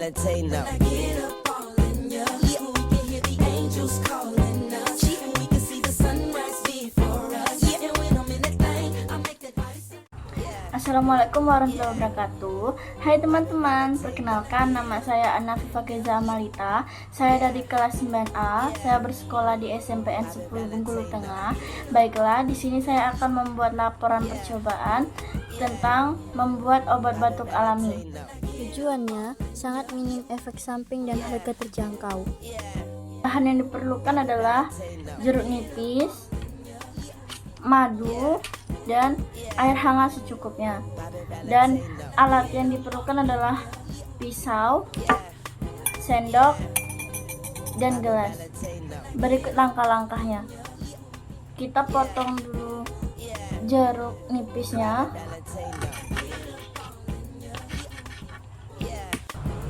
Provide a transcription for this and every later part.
Valentino. Assalamualaikum warahmatullahi wabarakatuh. Hai teman-teman, perkenalkan nama saya Ana Fifa Keza Amalita. Saya dari kelas 9A. Saya bersekolah di SMPN 10 Bengkulu Tengah. Baiklah, di sini saya akan membuat laporan percobaan tentang membuat obat batuk alami. Tujuannya sangat minim efek samping dan harga terjangkau. Bahan yang diperlukan adalah jeruk nipis, madu, dan air hangat secukupnya. Dan alat yang diperlukan adalah pisau, sendok, dan gelas. Berikut langkah-langkahnya. Kita potong dulu jeruk nipisnya.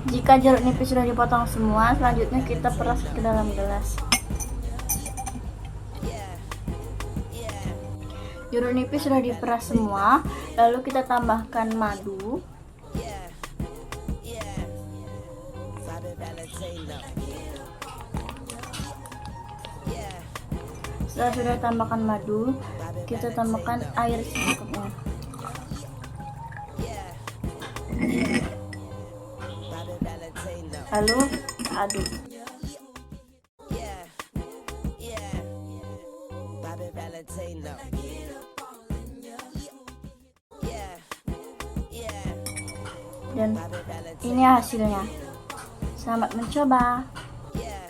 Jika jeruk nipis sudah dipotong semua, selanjutnya kita peras ke dalam gelas. Jeruk nipis sudah diperas semua, lalu kita tambahkan madu. Setelah sudah tambahkan madu, kita tambahkan air secukupnya. Lalu aduk. Dan ini hasilnya. Selamat mencoba.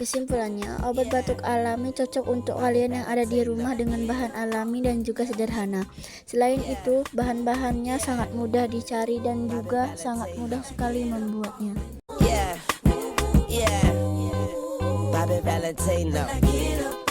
Kesimpulannya, obat batuk alami cocok untuk kalian yang ada di rumah dengan bahan alami dan juga sederhana. Selain itu, bahan-bahannya sangat mudah dicari dan juga sangat mudah sekali membuatnya. Valentino.